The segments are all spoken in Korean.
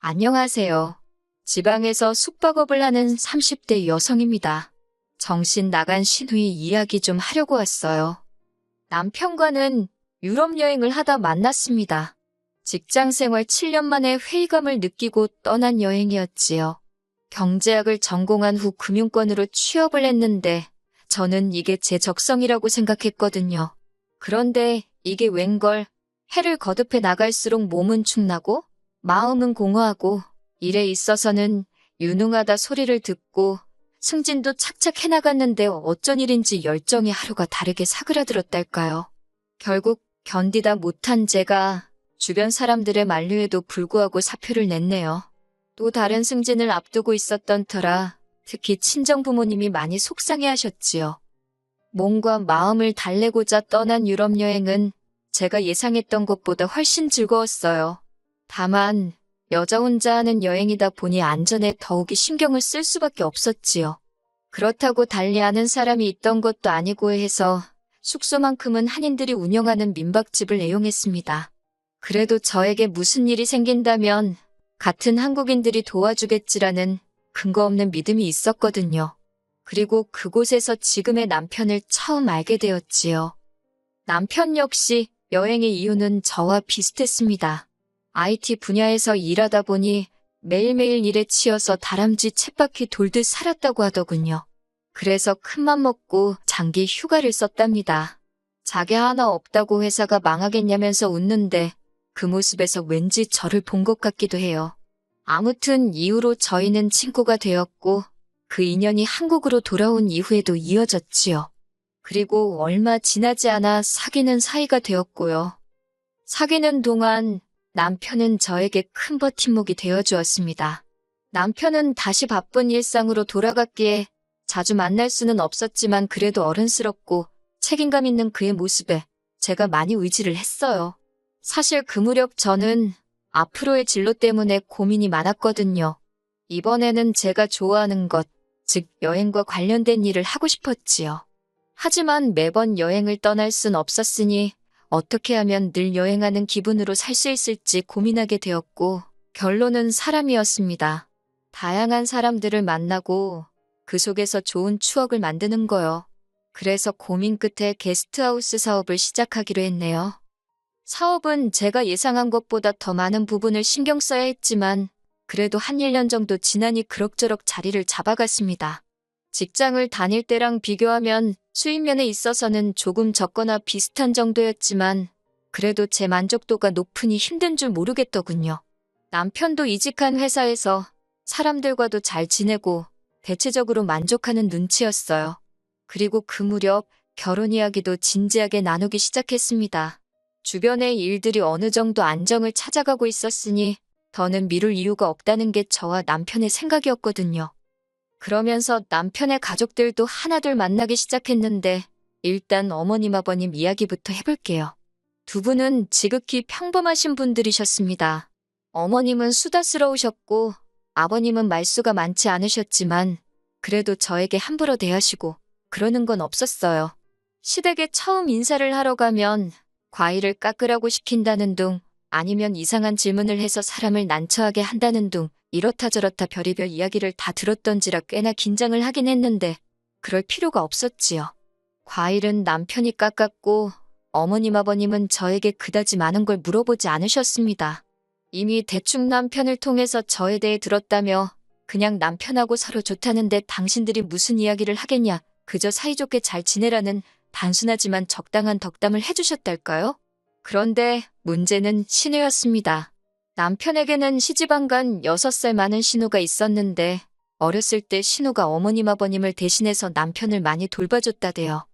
안녕하세요. 지방에서 숙박업을 하는 30대 여성입니다. 정신 나간 신우이 이야기 좀 하려고 왔어요. 남편과는 유럽 여행을 하다 만났습니다. 직장 생활 7년 만에 회의감을 느끼고 떠난 여행이었지요. 경제학을 전공한 후 금융권으로 취업을 했는데 저는 이게 제 적성이라고 생각했거든요. 그런데 이게 웬걸 해를 거듭해 나갈수록 몸은 축나고 마음은 공허하고 일에 있어서는 유능하다 소리를 듣고 승진도 착착 해나갔는데 어쩐 일인지 열정이 하루가 다르게 사그라들었달까요. 결국 견디다 못한 제가 주변 사람들의 만류에도 불구하고 사표를 냈네요. 또 다른 승진을 앞두고 있었던 터라 특히 친정부모님이 많이 속상해하셨지요. 몸과 마음을 달래고자 떠난 유럽 여행은 제가 예상했던 것보다 훨씬 즐거웠어요. 다만 여자 혼자 하는 여행이다 보니 안전에 더욱이 신경을 쓸 수밖에 없었지요. 그렇다고 달리 아는 사람이 있던 것도 아니고 해서 숙소만큼은 한인들이 운영하는 민박집을 애용했습니다. 그래도 저에게 무슨 일이 생긴다면 같은 한국인들이 도와주겠지라는 근거 없는 믿음이 있었거든요. 그리고 그곳에서 지금의 남편을 처음 알게 되었지요. 남편 역시 여행의 이유는 저와 비슷했습니다. IT 분야에서 일하다 보니 매일매일 일에 치여서 다람쥐 쳇바퀴 돌듯 살았다고 하더군요. 그래서 큰맘 먹고 장기 휴가를 썼답니다. 자기 하나 없다고 회사가 망하겠냐면서 웃는데 그 모습에서 왠지 저를 본 것 같기도 해요. 아무튼 이후로 저희는 친구가 되었고 그 인연이 한국으로 돌아온 이후에도 이어졌지요. 그리고 얼마 지나지 않아 사귀는 사이가 되었고요. 사귀는 동안 남편은 저에게 큰 버팀목이 되어주었습니다. 남편은 다시 바쁜 일상으로 돌아갔기에 자주 만날 수는 없었지만 그래도 어른스럽고 책임감 있는 그의 모습에 제가 많이 의지를 했어요. 사실 그 무렵 저는 앞으로의 진로 때문에 고민이 많았거든요. 이번에는 제가 좋아하는 것, 즉 여행과 관련된 일을 하고 싶었지요. 하지만 매번 여행을 떠날 순 없었으니 어떻게 하면 늘 여행하는 기분으로 살 수 있을지 고민하게 되었고 결론은 사람이었습니다. 다양한 사람들을 만나고 그 속에서 좋은 추억을 만드는 거요. 그래서 고민 끝에 게스트하우스 사업을 시작하기로 했네요. 사업은 제가 예상한 것보다 더 많은 부분을 신경 써야 했지만 그래도 한 1년 정도 지나니 그럭저럭 자리를 잡아갔습니다. 직장을 다닐 때랑 비교하면 수입면에 있어서는 조금 적거나 비슷한 정도였지만 그래도 제 만족도가 높으니 힘든 줄 모르겠더군요. 남편도 이직한 회사에서 사람들과도 잘 지내고 대체적으로 만족하는 눈치였어요. 그리고 그 무렵 결혼 이야기도 진지하게 나누기 시작했습니다. 주변의 일들이 어느 정도 안정을 찾아가고 있었으니 더는 미룰 이유가 없다는 게 저와 남편의 생각이었거든요. 그러면서 남편의 가족들도 하나둘 만나기 시작했는데 일단 어머님 아버님 이야기부터 해볼게요. 두 분은 지극히 평범하신 분들이셨습니다. 어머님은 수다스러우셨고 아버님은 말수가 많지 않으셨지만 그래도 저에게 함부로 대하시고 그러는 건 없었어요. 시댁에 처음 인사를 하러 가면 과일을 깎으라고 시킨다는 둥 아니면 이상한 질문을 해서 사람을 난처하게 한다는 둥 이렇다 저렇다 별의별 이야기를 다 들었던지라 꽤나 긴장을 하긴 했는데 그럴 필요가 없었지요. 과일은 남편이 깎았고 어머님 아버님은 저에게 그다지 많은 걸 물어보지 않으셨습니다. 이미 대충 남편을 통해서 저에 대해 들었다며 그냥 남편하고 서로 좋다는데 당신들이 무슨 이야기를 하겠냐 그저 사이좋게 잘 지내라는 단순하지만 적당한 덕담을 해주셨달까요? 그런데 문제는 신우였습니다. 남편에게는 시집안간 6살 많은 신우가 있었는데 어렸을 때 신우가 어머님 아버님을 대신해서 남편을 많이 돌봐줬다대요.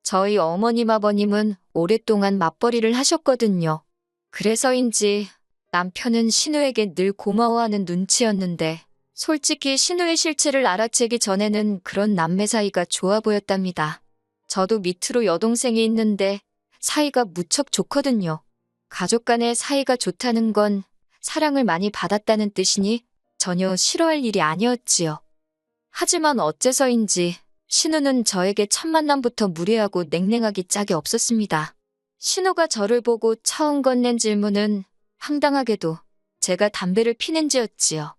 저희 어머님 아버님은 오랫동안 맞벌이를 하셨거든요. 그래서인지 남편은 신우에게 늘 고마워하는 눈치였는데 솔직히 신우의 실체를 알아채기 전에는 그런 남매 사이가 좋아 보였답니다. 저도 밑으로 여동생이 있는데 사이가 무척 좋거든요. 가족 간의 사이가 좋다는 건 사랑을 많이 받았다는 뜻이니 전혀 싫어할 일이 아니었지요. 하지만 어째서인지 신우는 저에게 첫 만남부터 무례하고 냉랭하기 짝이 없었습니다. 신우가 저를 보고 처음 건넨 질문은 황당하게도 제가 담배를 피는지였지요.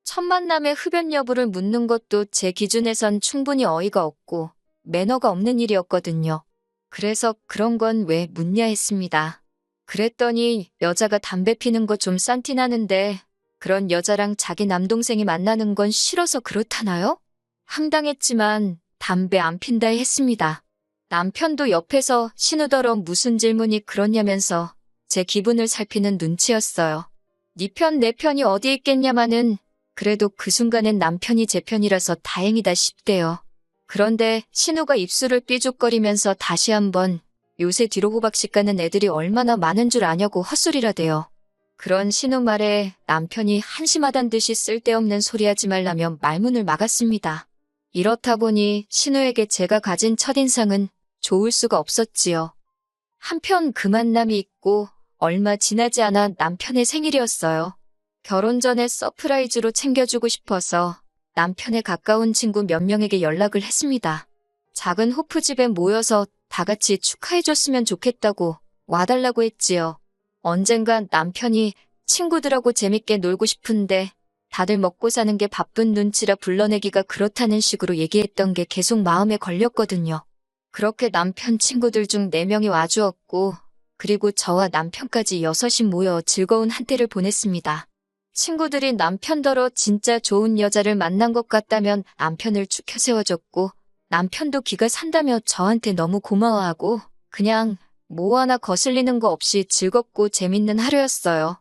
첫 만남의 흡연 여부를 묻는 것도 제 기준에선 충분히 어이가 없고 매너가 없는 일이었거든요. 그래서 그런 건 왜 묻냐 했습니다. 그랬더니 여자가 담배 피는 거 좀 싼티 나는데 그런 여자랑 자기 남동생이 만나는 건 싫어서 그렇다나요? 황당했지만 담배 안 핀다 했습니다. 남편도 옆에서 신우더러 무슨 질문이 그러냐면서 제 기분을 살피는 눈치였어요. 네 편 내 편이 어디 있겠냐마는 그래도 그 순간엔 남편이 제 편이라서 다행이다 싶대요. 그런데 신우가 입술을 삐죽거리면서 다시 한번 요새 뒤로 호박씨 가는 애들이 얼마나 많은 줄 아냐고 헛소리라대요. 그런 신우 말에 남편이 한심하단 듯이 쓸데없는 소리하지 말라며 말문을 막았습니다. 이렇다 보니 신우에게 제가 가진 첫인상은 좋을 수가 없었지요. 한편 그 만남이 있고 얼마 지나지 않아 남편의 생일이었어요. 결혼 전에 서프라이즈로 챙겨주고 싶어서 남편의 가까운 친구 몇 명에게 연락을 했습니다. 작은 호프집에 모여서 다 같이 축하해줬으면 좋겠다고 와달라고 했지요. 언젠간 남편이 친구들하고 재밌게 놀고 싶은데 다들 먹고 사는 게 바쁜 눈치라 불러내기가 그렇다는 식으로 얘기했던 게 계속 마음에 걸렸거든요. 그렇게 남편 친구들 중 4명이 와주었고 그리고 저와 남편까지 6이 모여 즐거운 한때를 보냈습니다. 친구들이 남편더러 진짜 좋은 여자를 만난 것 같다면 남편을 추켜 세워줬고 남편도 기가 산다며 저한테 너무 고마워하고 그냥 뭐 하나 거슬리는 거 없이 즐겁고 재밌는 하루였어요.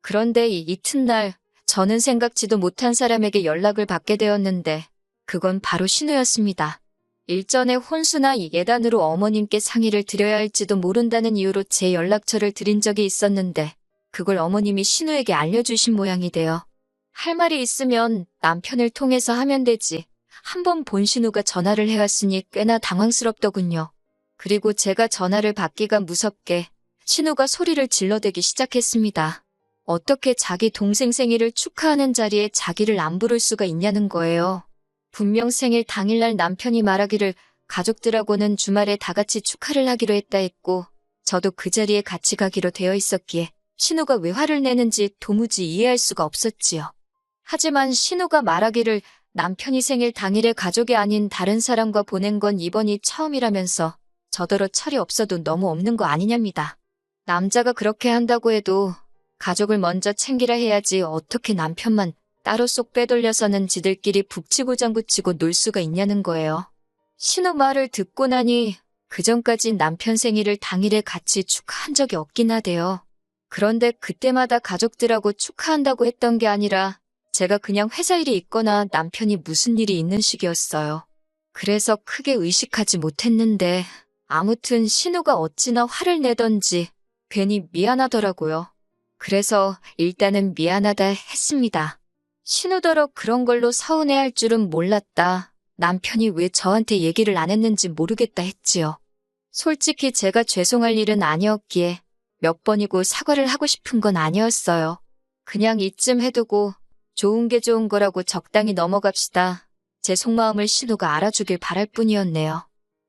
그런데 이 이튿날 저는 생각지도 못한 사람에게 연락을 받게 되었는데 그건 바로 신우였습니다. 일전에 혼수나 예단으로 어머님께 상의를 드려야 할지도 모른다는 이유로 제 연락처를 드린 적이 있었는데 그걸 어머님이 신우에게 알려주신 모양이 돼요. 할 말이 있으면 남편을 통해서 하면 되지. 한번 본 신우가 전화를 해왔으니 꽤나 당황스럽더군요. 그리고 제가 전화를 받기가 무섭게 신우가 소리를 질러대기 시작했습니다. 어떻게 자기 동생 생일을 축하하는 자리에 자기를 안 부를 수가 있냐는 거예요. 분명 생일 당일날 남편이 말하기를 가족들하고는 주말에 다 같이 축하를 하기로 했다 했고 저도 그 자리에 같이 가기로 되어 있었기에 신우가 왜 화를 내는지 도무지 이해할 수가 없었지요. 하지만 신우가 말하기를 남편이 생일 당일에 가족이 아닌 다른 사람과 보낸 건 이번이 처음이라면서 저더러 철이 없어도 너무 없는 거 아니냐입니다. 남자가 그렇게 한다고 해도 가족을 먼저 챙기라 해야지 어떻게 남편만 따로 쏙 빼돌려서는 지들끼리 북치고 장구치고 놀 수가 있냐는 거예요. 신우 말을 듣고 나니 그전까진 남편 생일을 당일에 같이 축하한 적이 없긴 하대요. 그런데 그때마다 가족들하고 축하한다고 했던 게 아니라 제가 그냥 회사 일이 있거나 남편이 무슨 일이 있는 식이었어요. 그래서 크게 의식하지 못했는데 아무튼 신우가 어찌나 화를 내던지 괜히 미안하더라고요. 그래서 일단은 미안하다 했습니다. 신우더러 그런 걸로 서운해할 줄은 몰랐다. 남편이 왜 저한테 얘기를 안 했는지 모르겠다 했지요. 솔직히 제가 죄송할 일은 아니었기에 몇 번이고 사과를 하고 싶은 건 아니었어요. 그냥 이쯤 해두고 좋은 게 좋은 거라고 적당히 넘어갑시다. 제 속마음을 신우가 알아주길 바랄 뿐이었네요.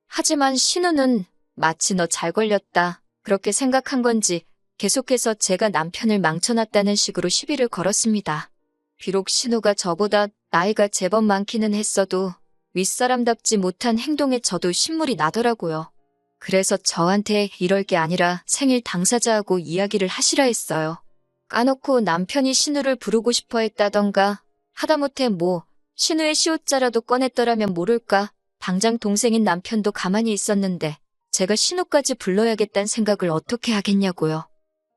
하지만 신우는 마치 너 잘 걸렸다 그렇게 생각한 건지 계속해서 제가 남편을 망쳐놨다는 식으로 시비를 걸었습니다. 비록 신우가 저보다 나이가 제법 많기는 했어도 윗사람답지 못한 행동에 저도 신물이 나더라고요. 그래서 저한테 이럴 게 아니라 생일 당사자하고 이야기를 하시라 했어요. 까놓고 남편이 신우를 부르고 싶어 했다던가 하다못해 뭐 신우의 시옷자라도 꺼냈더라면 모를까. 당장 동생인 남편도 가만히 있었는데 제가 신우까지 불러야겠다는 생각을 어떻게 하겠냐고요.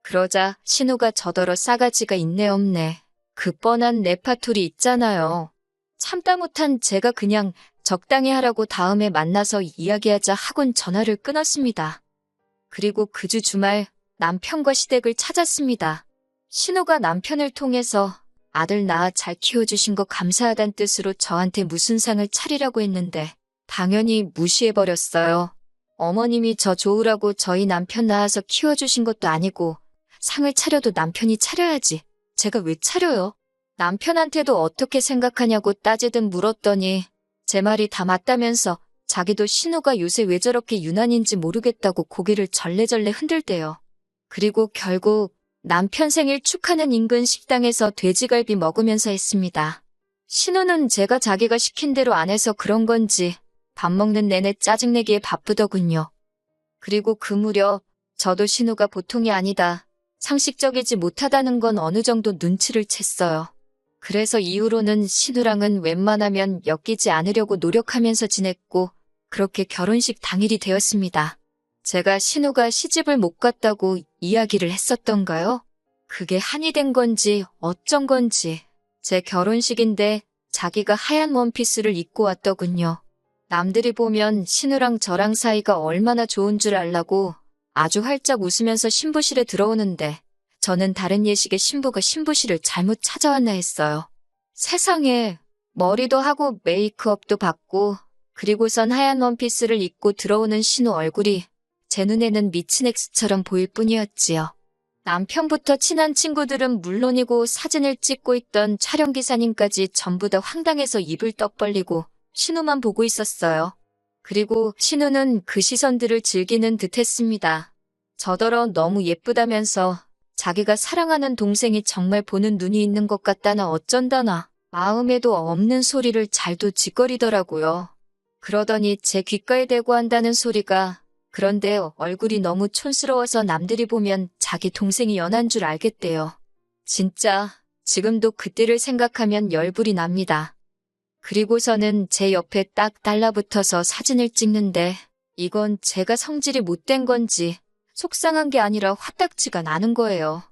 그러자 신우가 저더러 싸가지가 있네 없네. 그 뻔한 레파토리 있잖아요. 참다 못한 제가 그냥 적당히 하라고 다음에 만나서 이야기하자 하곤 전화를 끊었습니다. 그리고 그 주 주말 남편과 시댁을 찾았습니다. 신우가 남편을 통해서 아들 낳아 잘 키워주신 거 감사하단 뜻으로 저한테 무슨 상을 차리라고 했는데 당연히 무시해버렸어요. 어머님이 저 좋으라고 저희 남편 낳아서 키워주신 것도 아니고 상을 차려도 남편이 차려야지. 제가 왜 차려요? 남편한테도 어떻게 생각하냐고 따지듯 물었더니 제 말이 다 맞다면서 자기도 신우가 요새 왜 저렇게 유난인지 모르겠다고 고개를 절레절레 흔들대요. 그리고 결국 남편 생일 축하는 인근 식당에서 돼지갈비 먹으면서 했습니다. 신우는 제가 자기가 시킨 대로 안 해서 그런 건지 밥 먹는 내내 짜증내기에 바쁘더군요. 그리고 그 무렵 저도 신우가 보통이 아니다, 상식적이지 못하다는 건 어느 정도 눈치를 챘어요. 그래서 이후로는 신우랑은 웬만하면 엮이지 않으려고 노력하면서 지냈고 그렇게 결혼식 당일이 되었습니다. 제가 신우가 시집을 못 갔다고 이야기를 했었던가요? 그게 한이 된 건지 어쩐 건지 제 결혼식인데 자기가 하얀 원피스를 입고 왔더군요. 남들이 보면 신우랑 저랑 사이가 얼마나 좋은 줄 알라고 아주 활짝 웃으면서 신부실에 들어오는데 저는 다른 예식의 신부가 신부실을 잘못 찾아왔나 했어요. 세상에, 머리도 하고 메이크업도 받고 그리고선 하얀 원피스를 입고 들어오는 신우 얼굴이 제 눈에는 미친 엑스처럼 보일 뿐이었지요. 남편부터 친한 친구들은 물론이고 사진을 찍고 있던 촬영기사님까지 전부 다 황당해서 입을 떡 벌리고 신우만 보고 있었어요. 그리고 신우는 그 시선들을 즐기는 듯 했습니다. 저더러 너무 예쁘다면서 자기가 사랑하는 동생이 정말 보는 눈이 있는 것 같다나 어쩐다나 마음에도 없는 소리를 잘도 짓거리더라고요. 그러더니 제 귓가에 대고 한다는 소리가 그런데 얼굴이 너무 촌스러워서 남들이 보면 자기 동생이 연한 줄 알겠대요. 진짜 지금도 그때를 생각하면 열불이 납니다. 그리고서는 제 옆에 딱 달라붙어서 사진을 찍는데 이건 제가 성질이 못된 건지 속상한 게 아니라 화딱지가 나는 거예요.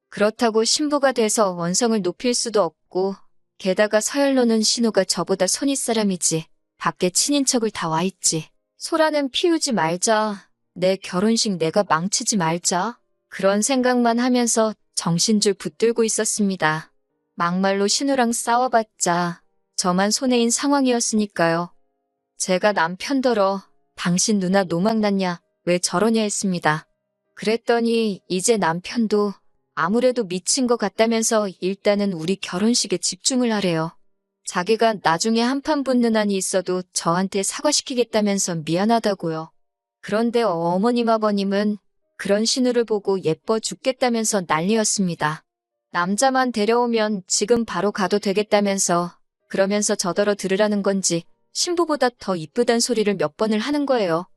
그렇다고 신부가 돼서 원성을 높일 수도 없고 게다가 서열로는 신우가 저보다 손윗사람이지 밖에 친인척을 다 와있지. 소라는 피우지 말자. 내 결혼식 내가 망치지 말자. 그런 생각만 하면서 정신줄 붙들고 있었습니다. 막말로 신우랑 싸워봤자 저만 손해인 상황이었으니까요. 제가 남편더러 당신 누나 노망났냐 왜 저러냐 했습니다. 그랬더니 이제 남편도 아무래도 미친 것 같다면서 일단은 우리 결혼식에 집중을 하래요. 자기가 나중에 한판 붙는 한이 있어도 저한테 사과시키겠다면서 미안하다고요. 그런데 어머님 아버님은 그런 신우를 보고 예뻐 죽겠다면서 난리였습니다. 남자만 데려오면 지금 바로 가도 되겠다면서 그러면서 저더러 들으라는 건지 신부보다 더 이쁘단 소리를 몇 번을 하는 거예요.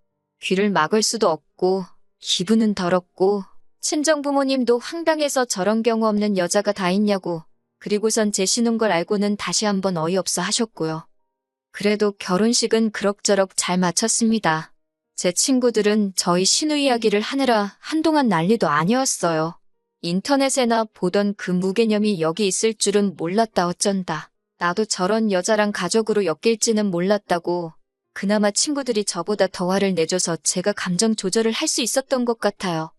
귀를 막을 수도 없고 기분은 더럽고 친정부모님도 황당해서 저런 경우 없는 여자가 다 있냐고 그리고선 제 신운 걸 알고는 다시 한번 어이없어 하셨고요. 그래도 결혼식은 그럭저럭 잘 마쳤습니다. 제 친구들은 저희 신우 이야기를 하느라 한동안 난리도 아니었어요. 인터넷에나 보던 그 무개념이 여기 있을 줄은 몰랐다 어쩐다. 나도 저런 여자랑 가족으로 엮일지는 몰랐다고 그나마 친구들이 저보다 더 화를 내줘서 제가 감정 조절을 할 수 있었던 것 같아요.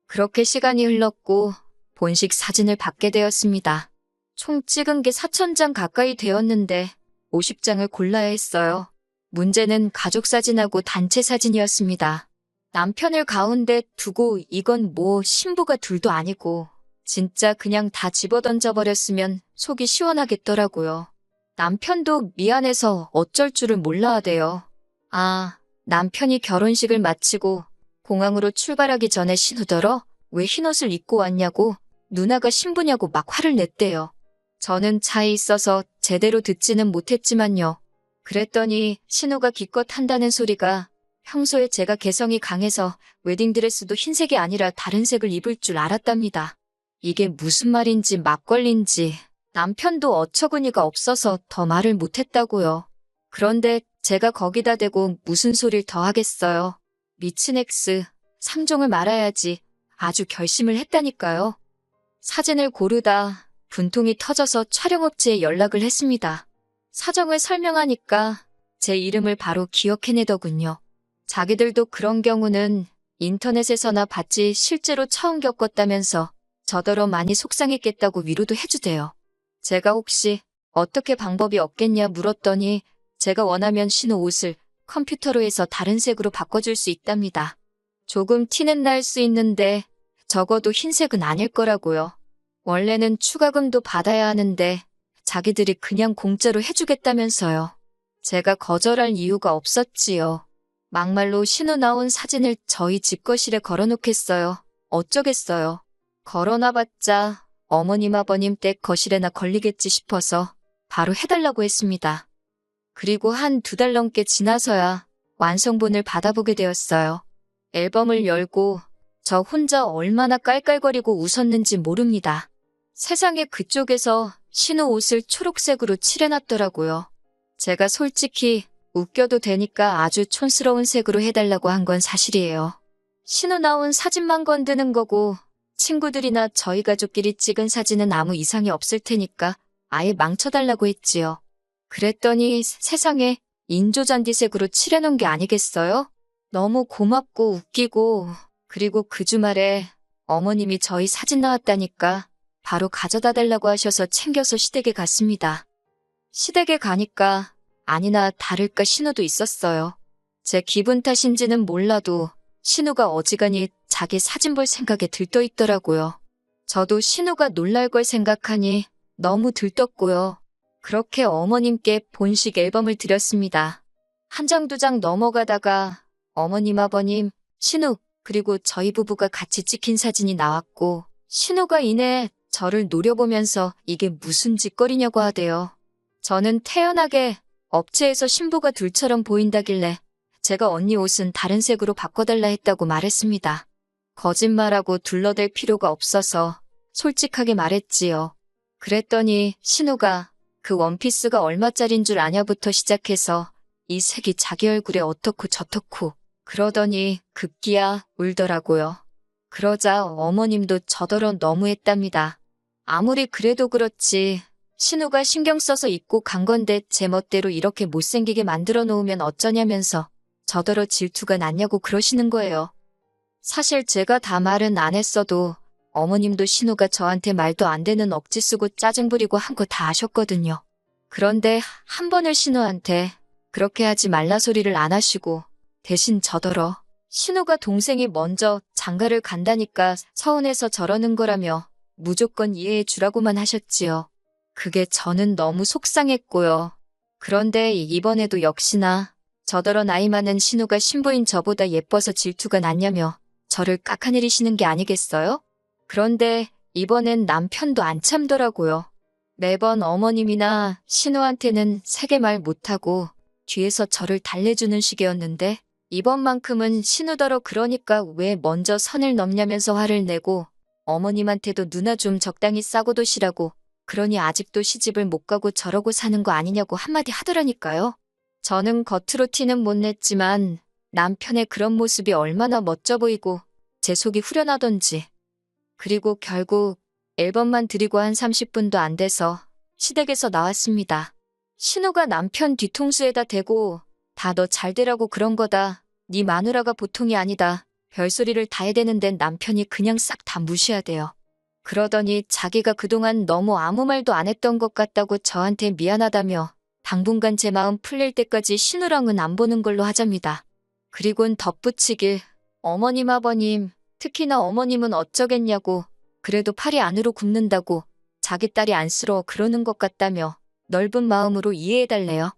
그렇게 시간이 흘렀고 본식 사진을 받게 되었습니다. 총 찍은 게 4,000장 가까이 되었는데 50장을 골라야 했어요. 문제는 가족 사진하고 단체 사진이었습니다. 남편을 가운데 두고 이건 뭐 신부가 둘도 아니고 진짜 그냥 다 집어던져버렸으면 속이 시원하겠더라고요. 남편도 미안해서 어쩔 줄을 몰라 하대요. 아, 남편이 결혼식을 마치고 공항으로 출발하기 전에 신우더러 왜 흰옷을 입고 왔냐고 누나가 신부냐고 막 화를 냈대요. 저는 차에 있어서 제대로 듣지는 못했지만요. 그랬더니 신우가 기껏 한다는 소리가 평소에 제가 개성이 강해서 웨딩드레스도 흰색이 아니라 다른 색을 입을 줄 알았답니다. 이게 무슨 말인지 막걸리인지 남편도 어처구니가 없어서 더 말을 못했다고요. 그런데 제가 거기다 대고 무슨 소리를 더 하겠어요. 미친 엑스, 상종을 말아야지. 아주 결심을 했다니까요. 사진을 고르다 분통이 터져서 촬영업체에 연락을 했습니다. 사정을 설명하니까 제 이름을 바로 기억해내더군요. 자기들도 그런 경우는 인터넷에서나 봤지 실제로 처음 겪었다면서 저더러 많이 속상했겠다고 위로도 해주대요. 제가 혹시 어떻게 방법이 없겠냐 물었더니 제가 원하면 신우 옷을 컴퓨터로 해서 다른 색으로 바꿔줄 수 있답니다. 조금 티는 날 수 있는데 적어도 흰색은 아닐 거라고요. 원래는 추가금도 받아야 하는데 자기들이 그냥 공짜로 해주겠다면서요. 제가 거절할 이유가 없었지요. 막말로 신우 나온 사진을 저희 집 거실에 걸어놓겠어요. 어쩌겠어요. 걸어놔봤자 어머님 아버님 댁 거실에나 걸리겠지 싶어서 바로 해달라고 했습니다. 그리고 한 2달 넘게 지나서야 완성본을 받아보게 되었어요. 앨범을 열고 저 혼자 얼마나 깔깔거리고 웃었는지 모릅니다. 세상에 그쪽에서 신우 옷을 초록색으로 칠해놨더라고요. 제가 솔직히 웃겨도 되니까 아주 촌스러운 색으로 해달라고 한 건 사실이에요. 신우 나온 사진만 건드는 거고 친구들이나 저희 가족끼리 찍은 사진은 아무 이상이 없을 테니까 아예 망쳐달라고 했지요. 그랬더니 세상에 인조잔디색으로 칠해놓은 게 아니겠어요? 너무 고맙고 웃기고 그리고 그 주말에 어머님이 저희 사진 나왔다니까 바로 가져다 달라고 하셔서 챙겨서 시댁에 갔습니다. 시댁에 가니까 아니나 다를까 신우도 있었어요. 제 기분 탓인지는 몰라도 신우가 어지간히 자기 사진 볼 생각에 들떠 있더라고요. 저도 신우가 놀랄 걸 생각하니 너무 들떴고요. 그렇게 어머님께 본식 앨범을 드렸습니다. 한 장, 2장 넘어가다가 어머님, 아버님, 신우, 그리고 저희 부부가 같이 찍힌 사진이 나왔고 신우가 이내 저를 노려보면서 이게 무슨 짓거리냐고 하대요. 저는 태연하게 업체에서 신부가 둘처럼 보인다길래 제가 언니 옷은 다른 색으로 바꿔달라 했다고 말했습니다. 거짓말하고 둘러댈 필요가 없어서 솔직하게 말했지요. 그랬더니 신우가 그 원피스가 얼마짜린 줄 아냐부터 시작해서 이 색이 자기 얼굴에 어떻고 저떻고 그러더니 급기야 울더라고요. 그러자 어머님도 저더러 너무했답니다. 아무리 그래도 그렇지 신우가 신경 써서 입고 간 건데 제 멋대로 이렇게 못생기게 만들어 놓으면 어쩌냐면서 저더러 질투가 났냐고 그러시는 거예요. 사실 제가 다 말은 안 했어도 어머님도 신우가 저한테 말도 안 되는 억지 쓰고 짜증 부리고 한 거 다 아셨거든요. 그런데 한 번을 신우한테 그렇게 하지 말라 소리를 안 하시고 대신 저더러 신우가 동생이 먼저 장가를 간다니까 서운해서 저러는 거라며 무조건 이해해 주라고만 하셨지요. 그게 저는 너무 속상했고요. 그런데 이번에도 역시나 저더러 나이 많은 신우가 신부인 저보다 예뻐서 질투가 났냐며 저를 깎아내리시는 게 아니겠어요? 그런데 이번엔 남편도 안 참더라고요. 매번 어머님이나 신우한테는 세게 말 못하고 뒤에서 저를 달래주는 식이었는데 이번만큼은 신우더러 그러니까 왜 먼저 선을 넘냐면서 화를 내고 어머님한테도 누나 좀 적당히 싸고 도시라고 그러니 아직도 시집을 못 가고 저러고 사는 거 아니냐고 한마디 하더라니까요. 저는 겉으로 티는 못 냈지만 남편의 그런 모습이 얼마나 멋져 보이고 제 속이 후련하던지. 그리고 결국 앨범만 드리고 한 30분도 안 돼서 시댁에서 나왔습니다. 신우가 남편 뒤통수에다 대고 다 너 잘 되라고 그런 거다. 네 마누라가 보통이 아니다. 별소리를 다 해대는데 남편이 그냥 싹 다 무시하대요. 그러더니 자기가 그동안 너무 아무 말도 안 했던 것 같다고 저한테 미안하다며 당분간 제 마음 풀릴 때까지 신우랑은 안 보는 걸로 하잡니다. 그리곤 덧붙이길 어머님 아버님 특히나 어머님은 어쩌겠냐고 그래도 팔이 안으로 굽는다고 자기 딸이 안쓰러워 그러는 것 같다며 넓은 마음으로 이해해달래요.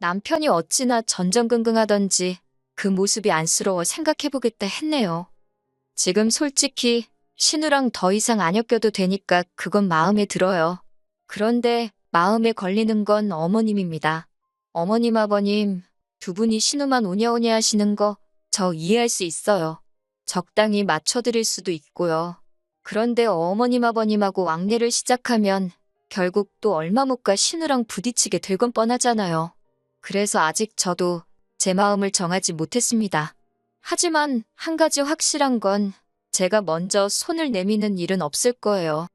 남편이 어찌나 전전긍긍하던지 그 모습이 안쓰러워 생각해보겠다 했네요. 지금 솔직히 신우랑 더 이상 안 엮여도 되니까 그건 마음에 들어요. 그런데 마음에 걸리는 건 어머님입니다. 어머님 아버님 두 분이 신우만 오냐오냐 하시는 거 저 이해할 수 있어요. 적당히 맞춰드릴 수도 있고요. 그런데 어머님 아버님하고 왕래를 시작하면 결국 또 얼마 못 가 신우랑 부딪히게 될 건 뻔하잖아요. 그래서 아직 저도 제 마음을 정하지 못했습니다. 하지만 한 가지 확실한 건 제가 먼저 손을 내미는 일은 없을 거예요.